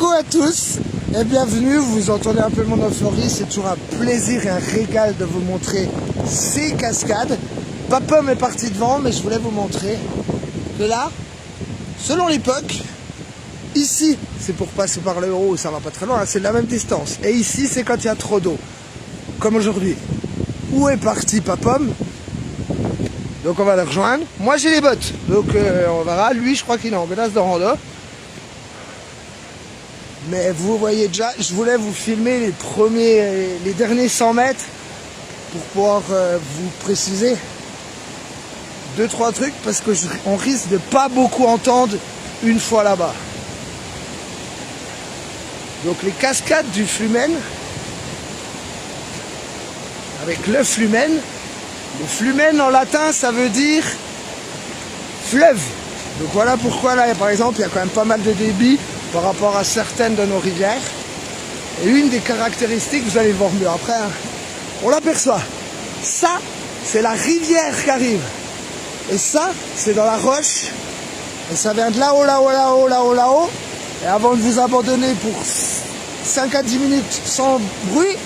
Coucou à tous et bienvenue, vous entendez un peu mon euphorie, c'est toujours un plaisir et un régal de vous montrer ces cascades. Papa est parti devant, mais je voulais vous montrer que là, selon l'époque, ici c'est pour passer par le haut, ça va pas très loin, c'est de la même distance. Et ici c'est quand il y a trop d'eau, comme aujourd'hui. Où est parti Papom? Donc on va le rejoindre. Moi j'ai les bottes, donc on verra. Lui je crois qu'il est en menace de rando. Mais vous voyez déjà, je voulais vous filmer les derniers 100 mètres pour pouvoir vous préciser 2-3 trucs parce que on risque de pas beaucoup entendre une fois là-bas. Donc les cascades du Flumen, avec le Flumen en latin ça veut dire fleuve. Donc voilà pourquoi là par exemple il y a quand même pas mal de débit par rapport à certaines de nos rivières. Et une des caractéristiques, vous allez le voir mieux après, hein, on l'aperçoit. Ça, c'est la rivière qui arrive. Et ça, c'est dans la roche. Et ça vient de là-haut, là-haut, là-haut, là-haut, là-haut. Et avant de vous abandonner pour 5 à 10 minutes sans bruit,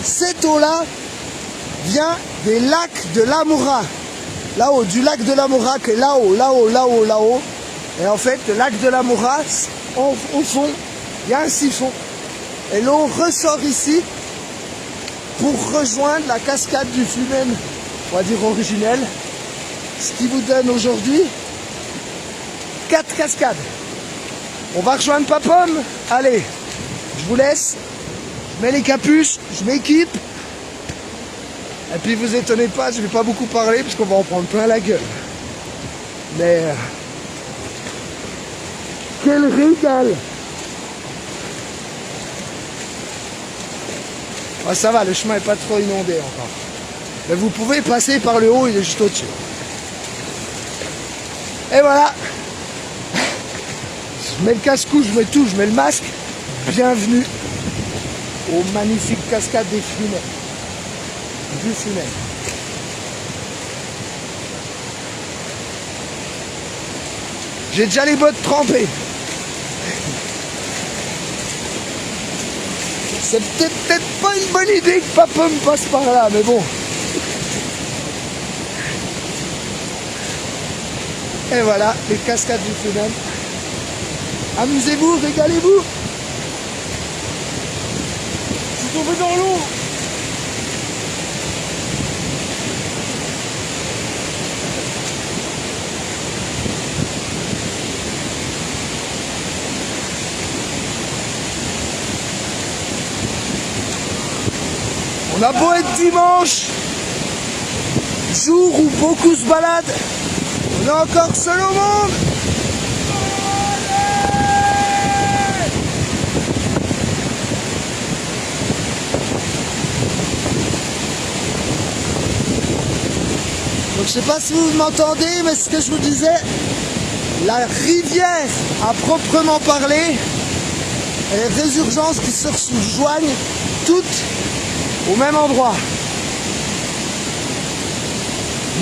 cette eau-là vient des lacs de l'Amoura. Là-haut, du lac de l'Amoura qui est là-haut, là-haut, là-haut, là-haut. Et en fait, le lac de l'Amoura, au fond, il y a un siphon. Et l'eau ressort ici pour rejoindre la cascade du Flumen, on va dire originelle. Ce qui vous donne aujourd'hui 4 cascades. On va rejoindre Papom. Allez, je vous laisse. Je mets les capuches, je m'équipe. Et puis vous étonnez pas, je vais pas beaucoup parler parce qu'on va en prendre plein la gueule. Mais... quel régal! Ah, ça va, le chemin n'est pas trop inondé encore. Mais vous pouvez passer par le haut, il est juste au-dessus. Et voilà! Je mets le casse-cou, je mets tout, je mets le masque. Bienvenue aux magnifiques cascades des Flumen. Du Flumen. J'ai déjà les bottes trempées. C'est peut-être pas une bonne idée que Papa me passe par là, mais bon. Et voilà, les cascades du Flumen. Amusez-vous, régalez-vous. Je suis tombé dans l'eau. On a beau être dimanche, jour où beaucoup se baladent, on est encore seul au monde. Donc je sais pas si vous m'entendez, mais ce que je vous disais, la rivière à proprement parler, et les résurgences qui se rejoignent toutes au même endroit.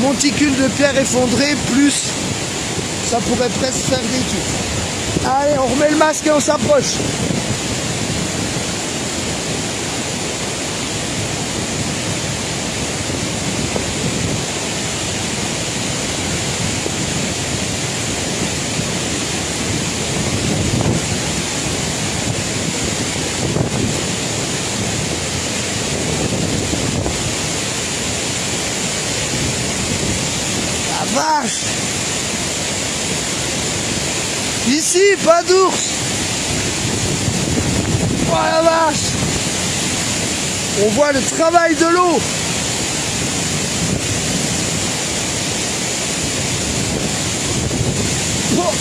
Monticule de pierre effondrée, plus ça pourrait presque faire des trucs. Allez, on remet le masque et on s'approche. Vache! Ici, pas d'ours! Oh la vache! On voit le travail de l'eau! Oh.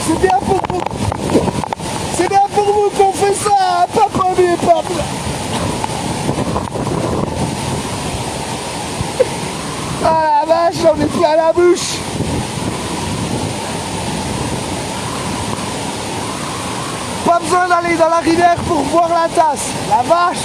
C'est bien pour vous qu'on fait ça, Papa et Papa. Ah la vache, j'en ai plein la bouche. besoin d'aller dans la rivière pour boire la tasse. La vache.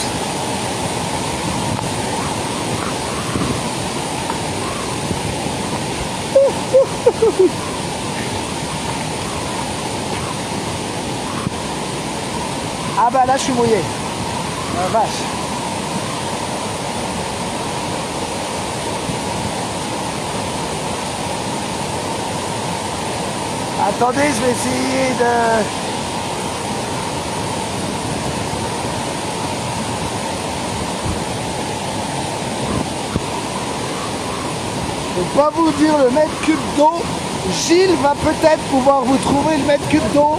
Ah bah là je suis mouillé. La vache. Attendez, je vais essayer de... Je ne vais pas vous dire le mètre cube d'eau. Gilles va peut-être pouvoir vous trouver le mètre cube d'eau.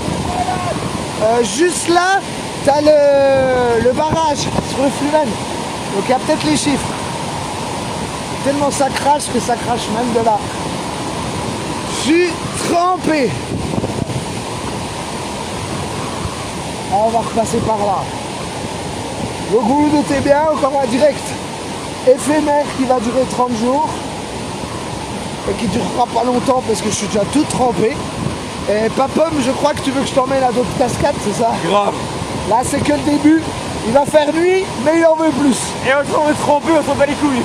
Juste là, tu as le barrage sur le Flumen. Donc il y a peut-être les chiffres. Tellement ça crache que ça crache même de là. Je suis trempé. On va repasser par là. Donc vous vous doutez bien, encore un direct éphémère qui va durer 30 jours. Et qui durera pas longtemps parce que je suis déjà tout trempé. Et Papom, je crois que tu veux que je t'emmène à d'autres cascades, c'est ça? Grave. Là c'est que le début. Il va faire nuit, mais il en veut plus. Et on est trempé, on s'en bat les couilles.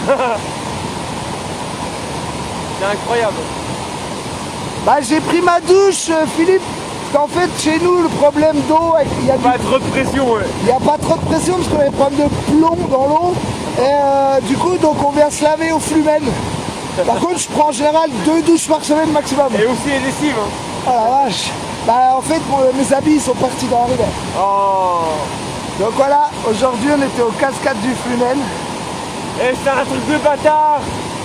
C'est incroyable. Bah j'ai pris ma douche, Philippe. Parce qu'en fait, chez nous, le problème d'eau, il y a pas trop de pression, ouais. Il n'y a pas trop de pression parce qu'on a des problèmes de plomb dans l'eau. Et du coup, donc on vient se laver au Flumen. Par contre, je prends en général 2 douches par semaine maximum. Et aussi les lessives. Hein. Oh la vache. Bah en fait, mes habits sont partis dans la rivière. Oh. Donc voilà, aujourd'hui on était aux cascades du Flumen. Et c'est un truc de bâtard.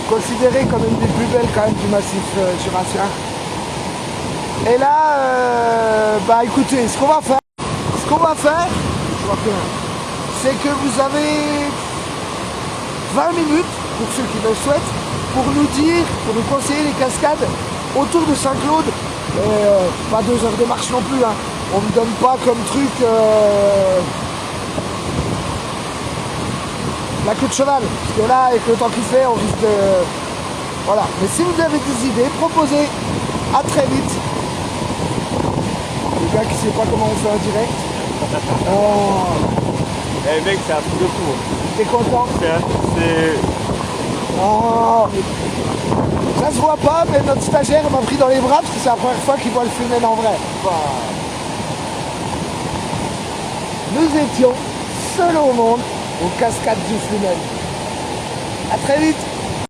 Considéré comme une des plus belles quand même du massif jurassien. Et là, bah écoutez, ce qu'on va faire, c'est que vous avez 20 minutes, pour ceux qui le souhaitent, pour nous dire, pour nous conseiller les cascades autour de Saint-Claude. Pas 2 heures de marche non plus, hein. On ne me donne pas comme truc la queue de cheval, parce que là, avec le temps qu'il fait, on risque de... Voilà, mais si vous avez des idées, proposez. À très vite. Le gars qui sait pas comment on fait un direct. Oh. Eh mec, c'est un truc de fou. T'es content? C'est... Oh. Ça se voit pas, mais notre stagiaire m'a pris dans les bras parce que c'est la première fois qu'il voit le Flumen en vrai. Nous étions seuls au monde aux cascades du Flumen. À très vite.